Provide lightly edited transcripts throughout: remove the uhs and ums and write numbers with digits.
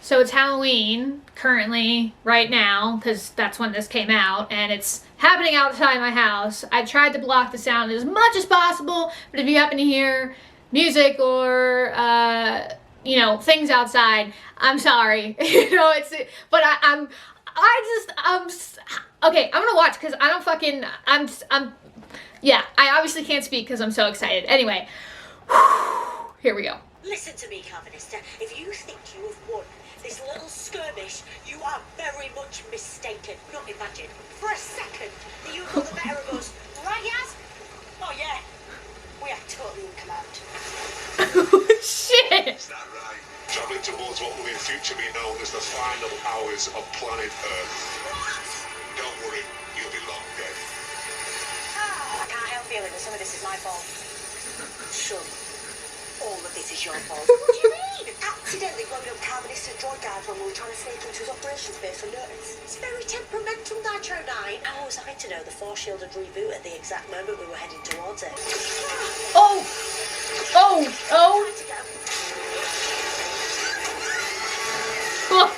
So it's Halloween currently, right now, because that's when this came out, and it's happening outside my house. I tried to block the sound as much as possible, but if you happen to hear music or, you know, things outside, I'm sorry. You know, but okay, I'm gonna watch because I don't fucking, yeah, I obviously can't speak because I'm so excited. Anyway, here we go. Listen to me, Calvinista. If you think you have won this little skirmish, you are very much mistaken. Not imagine for a second that you got the better of us. Right, Yaz? Oh, yeah. We are totally in command. Shit! Is that right? Travelling towards what will in future be known as the final hours of planet Earth. What? Don't worry, you'll be long dead. I can't help feeling that some of this is my fault. So, all of this is your fault. What do you mean? Accidentally blowing up Calvinist and droid guards when we were trying to sneak into his operations base for notice. It's very temperamental, Nitro 9. How was I to know the Force Shield had rebooted at the exact moment we were heading towards it? Oh! Oh! Oh! Oh.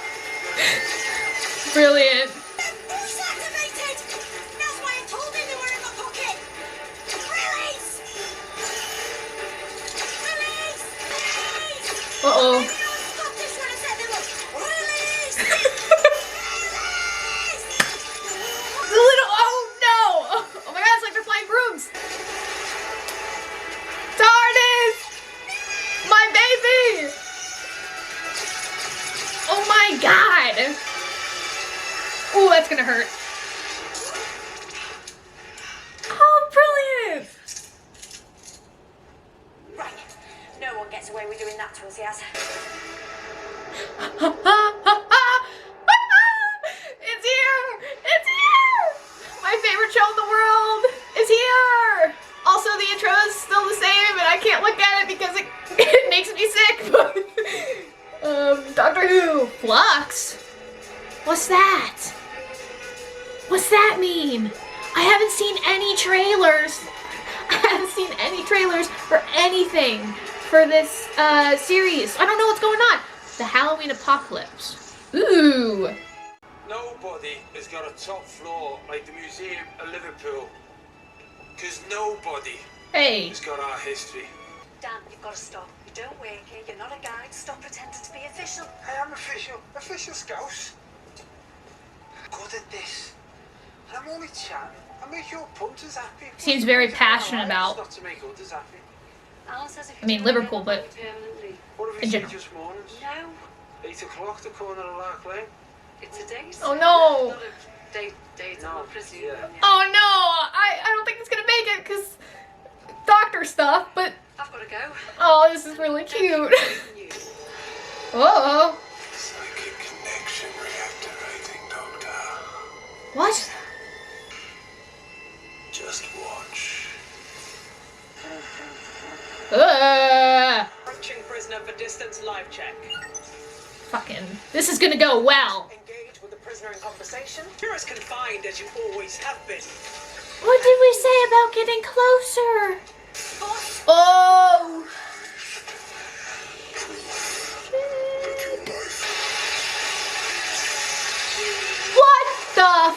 Brilliant. It's activated! That's why I told him they were in my pocket! Release! Release! Release! Uh-oh. Stop this when I set them up! Release! The little, oh no! Oh my god, it's like they're flying brooms! TARDIS! My baby! Oh my god! Ooh, that's gonna hurt. Oh, brilliant! Right. No one gets away with doing that to us, Yaz. It's here! It's here! My favorite show in the world is here! Also, the intro is still the same, and I can't look at it because it makes me sick. Doctor Who. Flux? What's that? What's that mean? I haven't seen any trailers. I haven't seen any trailers for anything for this series. I don't know what's going on. The Halloween Apocalypse. Ooh. Nobody has got a top floor like the Museum of Liverpool. Because nobody has got our history. Dan, you've got to stop. You don't work here. You're not a guide. Stop pretending to be official. I am official. Official Scouse. Good at this. And I'm only chatting. I make your punters happy. Seems very passionate about, Not to make others happy. Alan says if I mean, Liverpool, but permanently. What if in we general. say just mornings? No, 8 o'clock, the corner of Lark Lane. it's a date. Oh no! Not a date, No, I'm presuming. yeah. Oh no! I don't think it's gonna make it because doctor stuff, but I've got to go. oh, this is really cute. You. Oh. Psychic connection reactivating, Doctor. What? Just watch. Approaching prisoner for distance live check. Fucking. This is gonna go well. Engage with the prisoner in conversation. You're as confined as you always have been. What did we say about getting closer? Oh. What the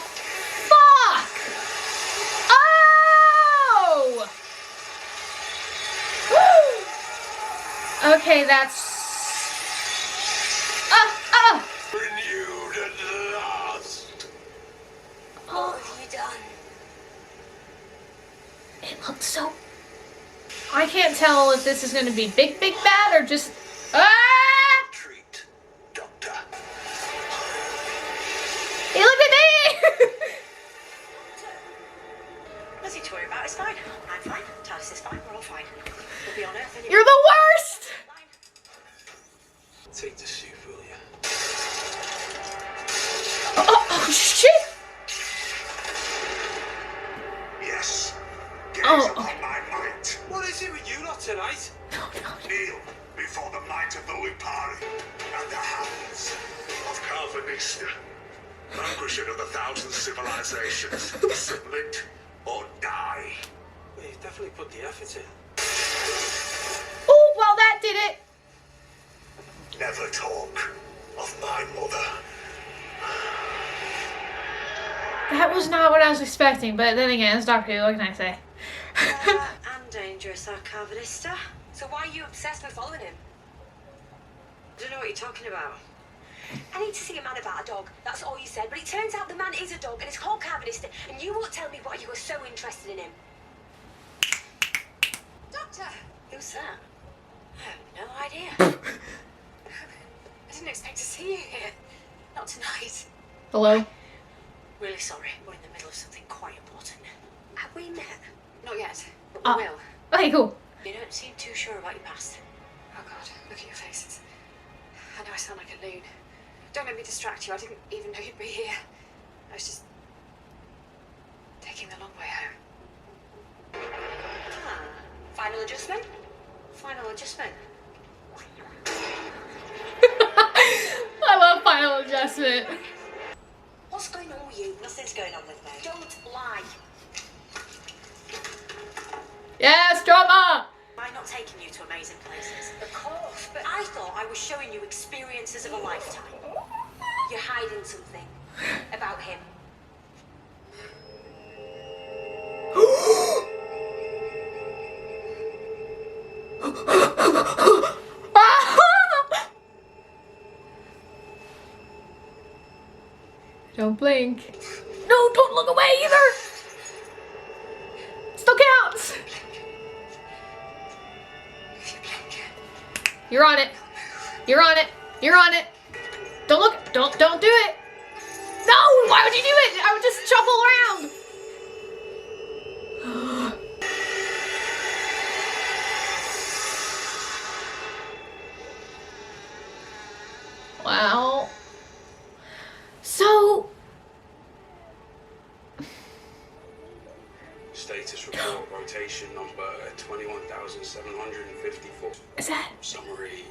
fuck? Oh! Okay, that's... Renewed at last. What have you done? It looks so... I can't tell if this is going to be big bad or just... Ah! Treat, Doctor. He looked at me! Nothing to worry about. It's fine. I'm fine. TARDIS is fine. We're all fine. We'll be on Earth anyway. You're the worst! Take the suit, will you? Oh shit! Yes. Gaze Oh. upon my might. What is it with you lot tonight? Kneel before the might of the Lupari and the hands of Calvinista. Vanquisher of the thousand civilizations. Submit or die. Well, you've definitely put the effort in. Oh, well that did it. Never talk. of my mother. That was not what I was expecting, but then again, it's Doctor Who, what can I say? And dangerous, our Carvanista. So why are you obsessed with following him? I don't know what you're talking about. I need to see a man about a dog. That's all you said. But it turns out the man is a dog, and it's called Carvanista, and you won't tell me why you were so interested in him. Doctor! Who's that? I have no idea. I didn't expect to see you here. Not tonight. Hello? Really sorry. We're in the middle of something quite important. Have we met? Not yet, but we will. Okay, cool. You don't seem too sure about your past. Oh God, look at your faces. I know I sound like a loon. Don't let me distract you. I didn't even know you'd be here. I was just taking the long way home. Ah, final adjustment? Final adjustment. I love Final Adjustment. What's going on with you? Nothing's going on with me. Don't lie. Yes, drama! Am I not taking you to amazing places? Of course, but I thought I was showing you experiences of a lifetime. You're hiding something about him. Don't blink. No, don't look away either! Still counts! You're on it. You're on it. You're on it. Don't look. Don't do it. No! Why would you do it? I would just shuffle around. Wow. So... Status report, rotation number 21,754. Is that... Summary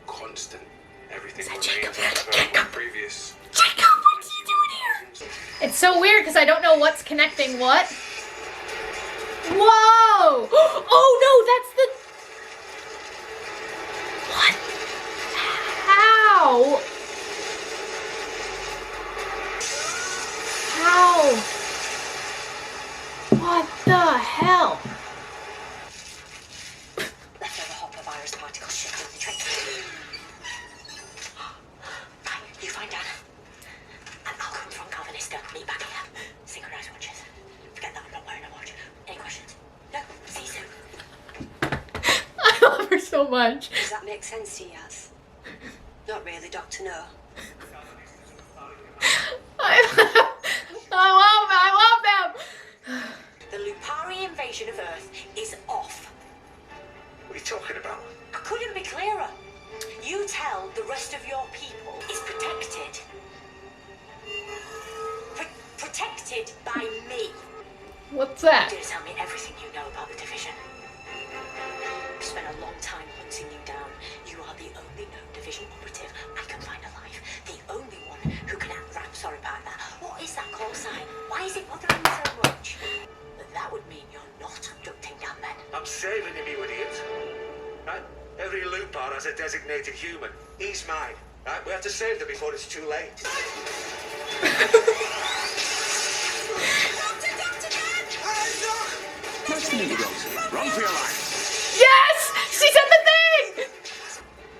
constant. Everything that remains Jacob? as per Jacob? previous. Jacob, what are you doing here? It's so weird because I don't know what's connecting what. Whoa! Oh no, that's the... What? How? How? What the hell? Leftover hopper virus particles shifting the trick. Right, you find Anna. And I'll come from Calvinista. Meet back here. Synchronized watches. Forget that I'm not wearing a watch. Any questions? No? See you soon. I love her so much. Does that make sense to you, Yaz? Not really, Doctor, no. I love them. The Lupari invasion of Earth is off. What are you talking about? I couldn't be clearer. You tell the rest of your people is protected. Protected by me. What's that? You're gonna tell me everything you know about the division. I've spent a long time hunting you down. You are the only known division operative I can find alive. The only one who can act rap. Sorry about that. What is that call sign? Why is it bothering you so much? But that would mean you're not abducting down men. I'm saving him, you idiot. Right? Every Lupar has a designated human. He's mine. Right? We have to save them before it's too late. Nice to meet you, Rosie. Run for your life. Yes! She said the thing!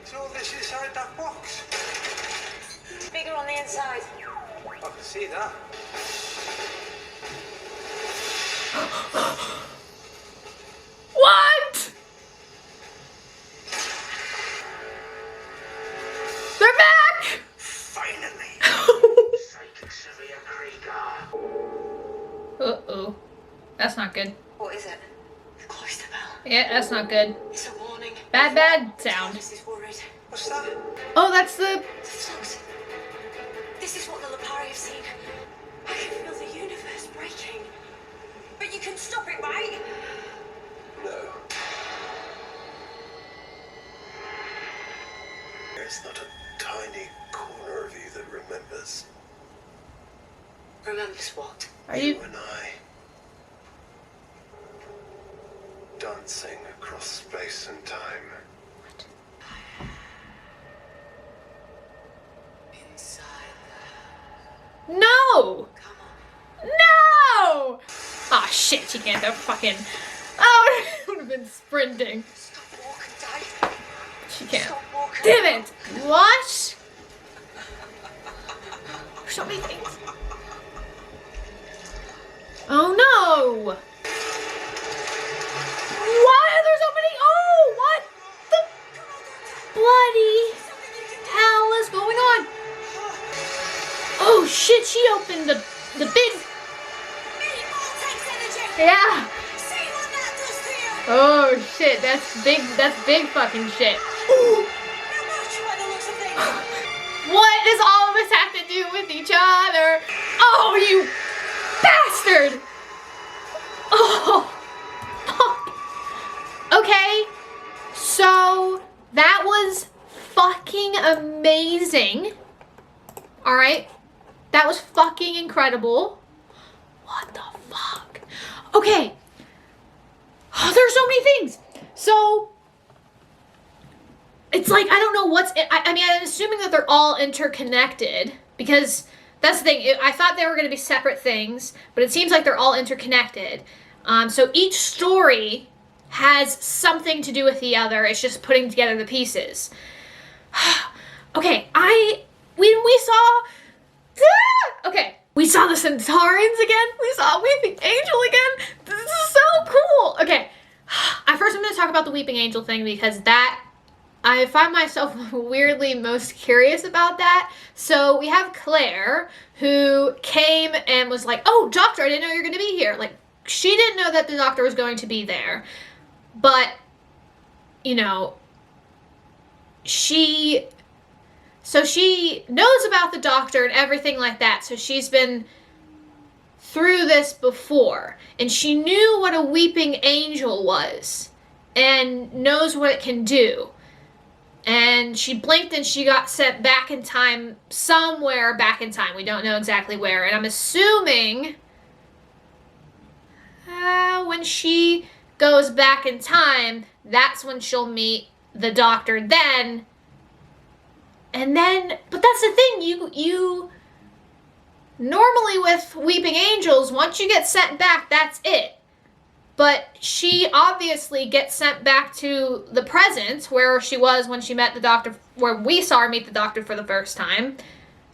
So all this inside that box? Bigger on the inside. I can see that. What? They're back! Finally. Psychic Severe Krieger. Uh-oh. That's not good. What is it? The cloister bell. Yeah, that's not good. It's a warning. Bad sound. This is worried. What's that? Oh, that's the... The flux. This is what the Lupari have seen. I can feel the universe breaking. But you can stop it, right? No. There's not a tiny corner of you that remembers. Remembers what? Are you... You and I. Dancing across space and time. No! No! Aw, shit, she can't have fucking... Oh, it would have been sprinting. Stop walking, Dad. She can't. Stop walking. Damn it! What? There's so many things. Oh no! Why are there so many? Oh, what the bloody hell is going on? Oh shit! She opened the big. Yeah. Oh shit! That's big. That's big fucking shit. What does all of this have to do with each other? Oh, you bastard! Oh. Okay, so that was fucking amazing. All right, that was fucking incredible. What the fuck? Okay. Oh, there's so many things. So it's like, I don't know what's, I mean, I'm assuming that they're all interconnected because that's the thing. I thought they were going to be separate things, but it seems like they're all interconnected. So each story has something to do with the other. It's just putting together the pieces. Okay, we saw, okay, we saw the Centaurians again. We saw Weeping Angel again. This is so cool. Okay, first I'm going to talk about the Weeping Angel thing because that, I find myself weirdly most curious about that. So we have Claire who came and was like, oh, doctor, I didn't know you were going to be here. Like, she didn't know that the doctor was going to be there. But, you know, she knows about the doctor and everything like that. So she's been through this before. And she knew what a weeping angel was and knows what it can do. And she blinked and she got sent back in time, somewhere back in time. We don't know exactly where. And I'm assuming when she goes back in time, that's when she'll meet the doctor then. And then, but that's the thing, you normally with Weeping Angels, once you get sent back, that's it. But she obviously gets sent back to the present where she was when she met the doctor, where we saw her meet the doctor for the first time,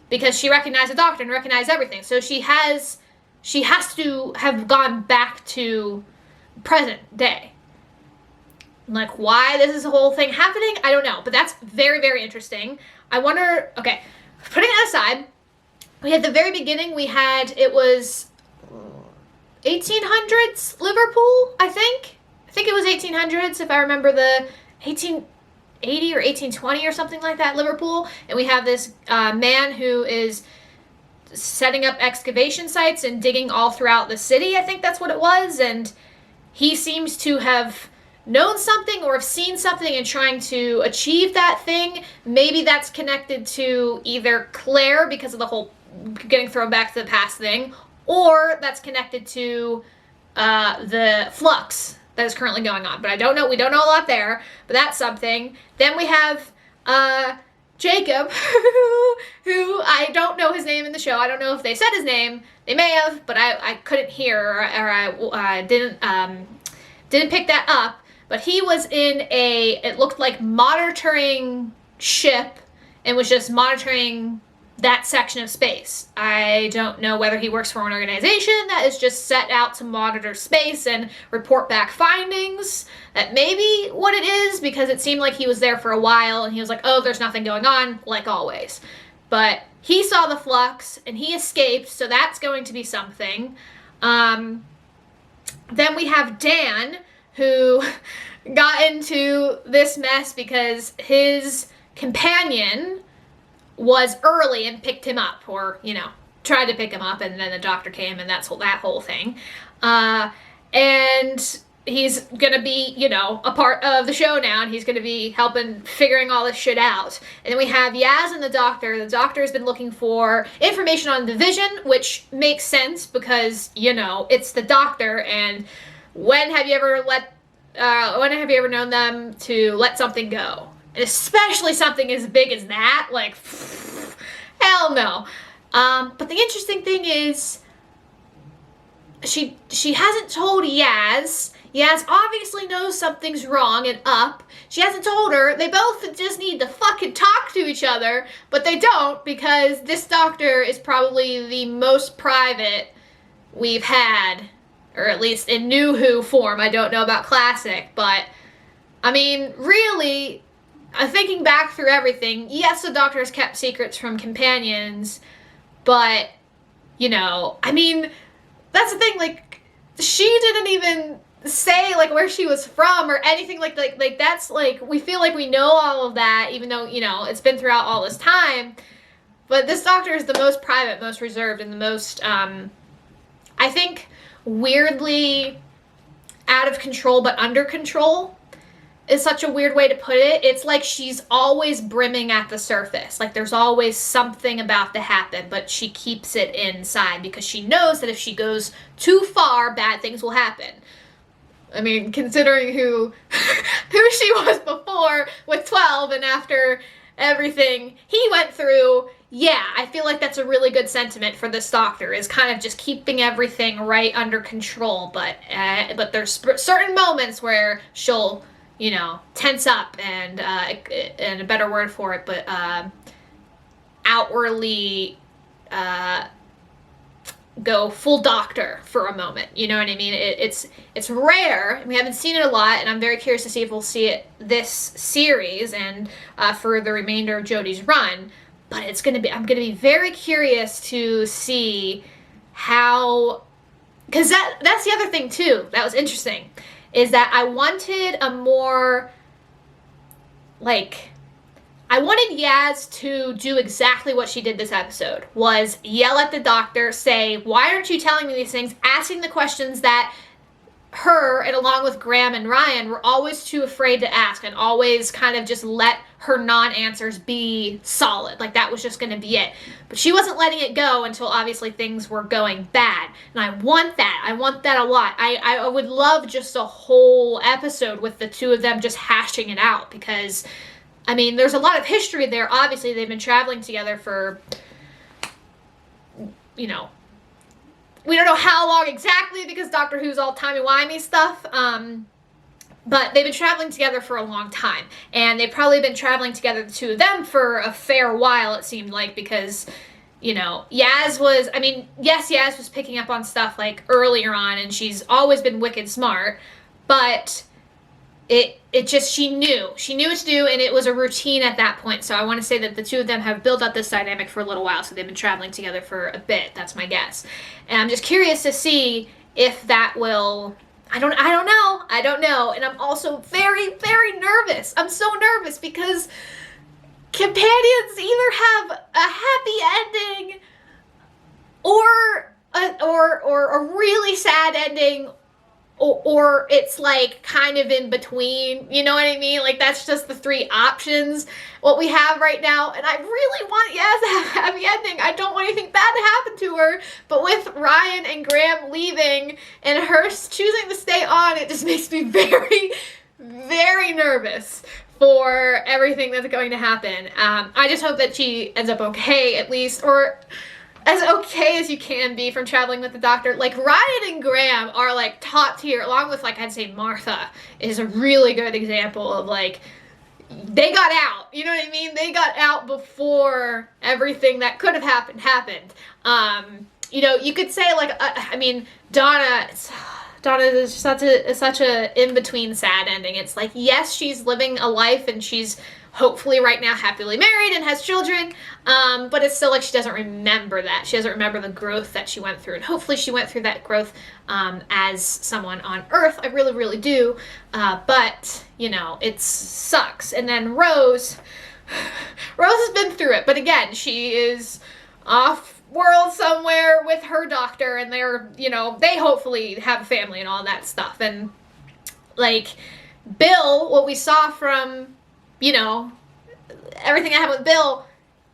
because she recognized the doctor and recognized everything. So she has to have gone back to present day. Like, why this is a whole thing happening, I don't know. But that's very, very interesting. I wonder, okay, putting that aside, we had the very beginning, it was 1800s Liverpool, I think it was 1800s if I remember, the 1880 or 1820 or something like that, Liverpool. And we have this man who is setting up excavation sites and digging all throughout the city. I think that's what it was. And he seems to have known something or have seen something and trying to achieve that thing. Maybe that's connected to either Claire because of the whole getting thrown back to the past thing, or that's connected to the flux that is currently going on. But I don't know. We don't know a lot there, but that's something. Then we have Jacob, who I don't know his name in the show. I don't know if they said his name. They may have, but I couldn't hear, or I didn't pick that up. But he was in it looked like monitoring ship and was just monitoring that section of space. I don't know whether he works for an organization that is just set out to monitor space and report back findings. That may be what it is, because it seemed like he was there for a while and he was like, oh, there's nothing going on, like always. But he saw the flux and he escaped, so that's going to be something. Then we have Dan, who got into this mess because his companion was early and picked him up, or, you know, tried to pick him up, and then the doctor came, and that whole thing. And he's gonna be, you know, a part of the show now, and he's gonna be helping figuring all this shit out. And then we have Yaz and the doctor. The doctor has been looking for information on the Vision, which makes sense because, you know, it's the doctor, and when have you ever known them to let something go? And especially something as big as that, like, hell no. But the interesting thing is, she hasn't told Yaz. Yaz obviously knows something's wrong and up. She hasn't told her. They both just need to fucking talk to each other, but they don't, because this doctor is probably the most private we've had, or at least in New Who form. I don't know about Classic, but I mean, really, thinking back through everything, yes, the doctor has kept secrets from companions, but, you know, I mean, that's the thing, like, she didn't even say, like, where she was from or anything like that's, like, we feel like we know all of that, even though, you know, it's been throughout all this time, but this doctor is the most private, most reserved, and the most, I think, weirdly out of control, but under control is such a weird way to put it. It's like she's always brimming at the surface. Like there's always something about to happen, but she keeps it inside because she knows that if she goes too far, bad things will happen. I mean, considering who she was before with 12 and after everything he went through, yeah, I feel like that's a really good sentiment for this doctor, is kind of just keeping everything right under control. But there's certain moments where she'll, you know, tense up and a better word for it, but outwardly go full doctor for a moment. You know what I mean? It's rare. We haven't seen it a lot, and I'm very curious to see if we'll see it this series and for the remainder of Jodie's run. But I'm gonna be very curious to see how, because that's the other thing too that was interesting, is that I wanted a more, like, I wanted Yaz to do exactly what she did this episode, was yell at the doctor, say, why aren't you telling me these things, asking the questions that her, and along with Graham and Ryan, were always too afraid to ask, and always kind of just let her non-answers be solid. Like, that was just going to be it. But she wasn't letting it go until obviously things were going bad. And I want that. I want that a lot. I would love just a whole episode with the two of them just hashing it out, because, I mean, there's a lot of history there. Obviously, they've been traveling together for, you know, we don't know how long exactly, because Doctor Who's all timey-wimey stuff, but they've been traveling together for a long time, and they've probably been traveling together, the two of them, for a fair while, it seemed like, because, you know, yes, Yaz was picking up on stuff, like, earlier on, and she's always been wicked smart, but it just, she knew what to do, and it was a routine at that point. So I want to say that the two of them have built up this dynamic for a little while, so they've been traveling together for a bit. That's my guess. And I'm just curious to see if that will, I don't know. And I'm also very, very nervous. I'm so nervous because companions either have a happy ending or a really sad ending, or it's like kind of in between, you know what I mean? Like, that's just the three options, what we have right now. And I really want Yaz to have a happy ending. I don't want anything bad to happen to her. But with Ryan and Graham leaving and her choosing to stay on, it just makes me very, very nervous for everything that's going to happen. I just hope that she ends up okay, at least, or as okay as you can be from traveling with the doctor. Like, Ryan and Graham are, like, top tier, along with, like, I'd say Martha is a really good example of, like, they got out, you know what I mean? They got out before everything that could have happened. You know, you could say, like, I mean, Donna is such a in-between sad ending. It's like, yes, she's living a life, and she's hopefully right now happily married and has children, but it's still like she doesn't remember that. She doesn't remember the growth that she went through, and hopefully she went through that growth as someone on Earth. I really, really do, but, you know, it sucks. And then Rose has been through it, but again, she is off-world somewhere with her doctor, and they're, you know, they hopefully have a family and all that stuff. And, like, Bill, what we saw from, you know, everything that happened with Bill,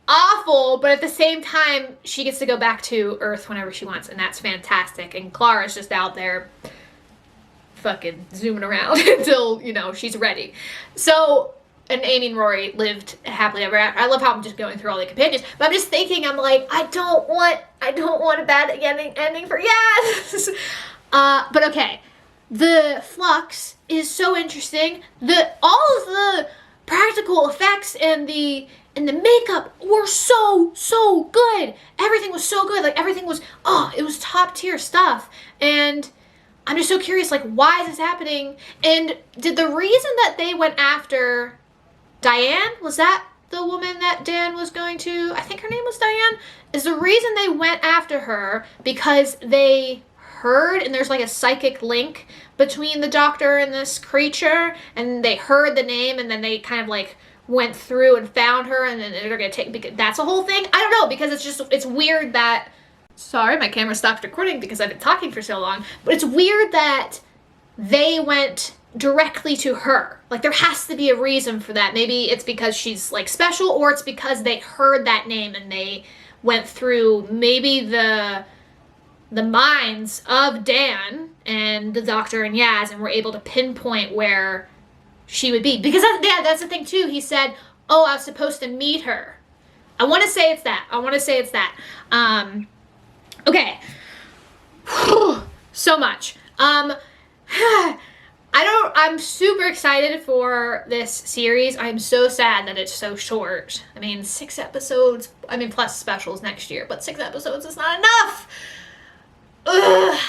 awful, but at the same time, she gets to go back to Earth whenever she wants, and that's fantastic. And Clara's just out there fucking zooming around until, you know, she's ready. So and Amy and Rory lived happily ever after. I love how I'm just going through all the companions, but I'm just thinking, I'm like, I don't want a bad ending for Yaz. But okay, the Flux is so interesting. All of the practical effects and the makeup were so good. Everything was so good. Like, everything was, it was top tier stuff. And I'm just so curious, like, why is this happening? And did the reason that they went after Diane, was that the woman that Dan was going to, I think her name was Diane, is the reason they went after her because they heard, and there's like a psychic link between the Doctor and this creature, and they heard the name, and then they kind of like went through and found her, and then they're gonna take, because that's a whole thing? I don't know, because it's weird that, sorry, my camera stopped recording because I've been talking for so long, but it's weird that they went directly to her. Like, there has to be a reason for that. Maybe it's because she's like special, or it's because they heard that name and they went through maybe the minds of Dan and the Doctor and Yaz, and were able to pinpoint where she would be. Because that's the thing too. He said, I was supposed to meet her. I want to say it's that. Okay. So much. I'm super excited for this series. I'm so sad that it's so short. I mean, 6 episodes, plus specials next year, but 6 episodes is not enough. Ugh.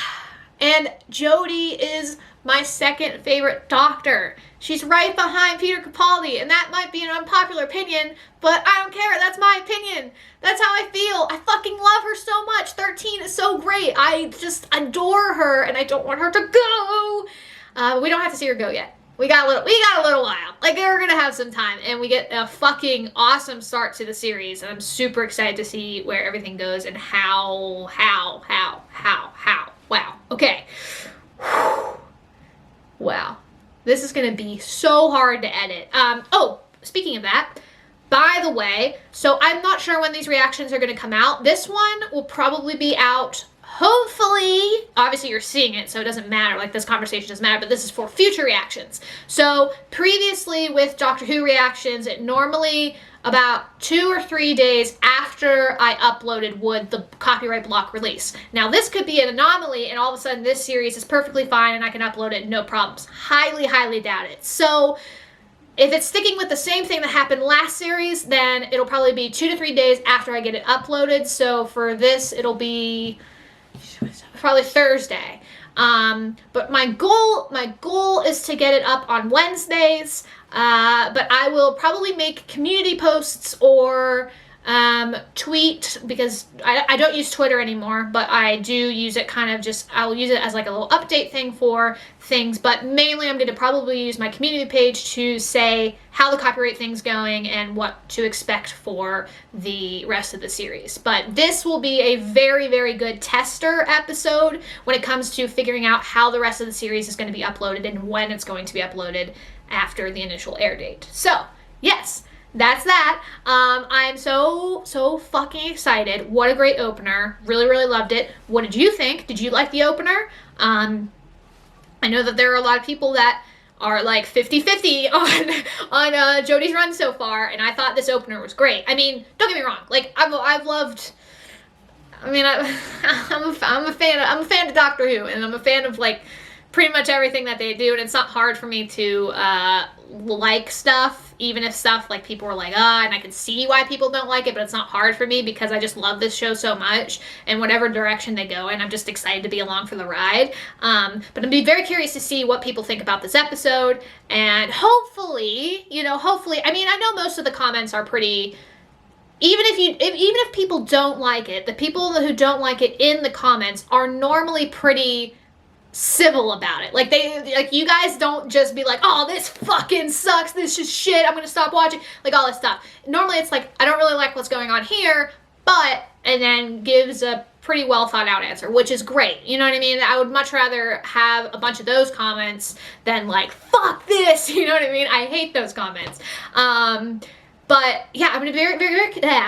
And Jodie is my second favorite Doctor. She's right behind Peter Capaldi, and that might be an unpopular opinion, but I don't care. That's my opinion. That's how I feel. I fucking love her so much. 13 is so great. I just adore her, and I don't want her to go. We don't have to see her go yet. We got a little while. Like, we're gonna have some time, and we get a fucking awesome start to the series, and I'm super excited to see where everything goes and how. Wow. Okay. Wow. This is gonna be so hard to edit. Speaking of that, by the way, so I'm not sure when these reactions are gonna come out. This one will probably be out, hopefully, obviously you're seeing it, so it doesn't matter, like, this conversation doesn't matter, but this is for future reactions. So previously with Doctor Who reactions, it normally about 2 or 3 days after I uploaded would the copyright block release. Now, this could be an anomaly, and all of a sudden this series is perfectly fine and I can upload it, no problems. Highly doubt it. So if it's sticking with the same thing that happened last series, then it'll probably be 2 to 3 days after I get it uploaded. So for this, it'll be probably Thursday. But my goal is to get it up on Wednesdays, but I will probably make community posts or tweet, because I don't use Twitter anymore, but I do use it I'll use it as like a little update thing for things, but mainly I'm going to probably use my community page to say how the copyright thing's going and what to expect for the rest of the series. But this will be a very good tester episode when it comes to figuring out how the rest of the series is going to be uploaded and when it's going to be uploaded after the initial air date. So, yes. That's that. I'm so fucking excited. What a great opener. Really loved it. What did you think? Did you like the opener? I know that there are a lot of people that are like 50-50 on Jodie's run so far, and I thought this opener was great. I mean, don't get me wrong. Like, I've loved. I mean, I'm a fan of Doctor Who, and I'm a fan of like pretty much everything that they do, and it's not hard for me to like stuff, even if stuff like people were like, and I can see why people don't like it, but it's not hard for me because I just love this show so much, and whatever direction they go in, I'm just excited to be along for the ride. But I'm be very curious to see what people think about this episode, and hopefully, I mean, I know most of the comments are pretty. Even if people don't like it, the people who don't like it in the comments are normally pretty civil about it. Like, you guys don't just be like, oh, this fucking sucks, this is shit, I'm gonna stop watching, like all this stuff. Normally it's like, I don't really like what's going on here, but, and then gives a pretty well thought out answer, which is great. You know what I mean? I would much rather have a bunch of those comments than like, fuck this, you know what I mean? I hate those comments. But yeah, I'm gonna be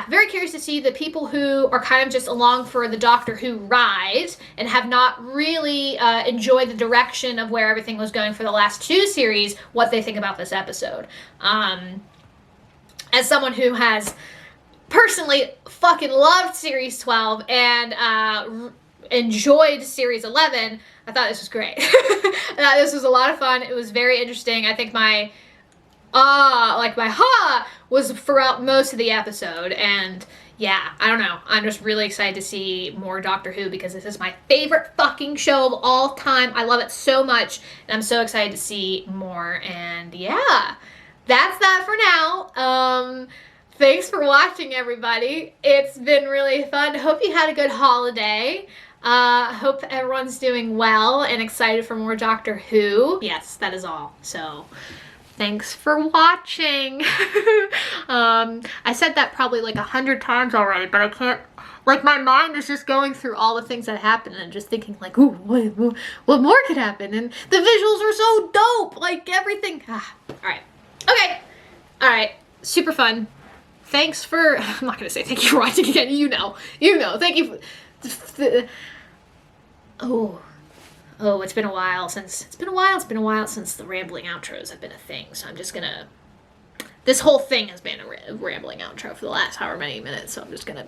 very curious to see the people who are kind of just along for the Doctor Who ride and have not really enjoyed the direction of where everything was going for the last 2 series, what they think about this episode. As someone who has personally fucking loved Series 12 and enjoyed Series 11, I thought this was great. I thought this was a lot of fun. It was very interesting. I think my was throughout most of the episode, and yeah, I don't know. I'm just really excited to see more Doctor Who because this is my favorite fucking show of all time. I love it so much, and I'm so excited to see more, and yeah, that's that for now. Thanks for watching, everybody. It's been really fun. Hope you had a good holiday. Hope everyone's doing well and excited for more Doctor Who. Yes, that is all. So, thanks for watching. I said that probably like 100 times already, but I can't, like, my mind is just going through all the things that happened and just thinking like, ooh, what more could happen? And the visuals are so dope, like everything. All right. Okay. All right. Super fun. Thanks for, I'm not going to say thank you for watching again. You know, thank you for, Oh, it's been a while since the rambling outros have been a thing. So I'm just gonna, this whole thing has been a rambling outro for the last however many minutes. So I'm just gonna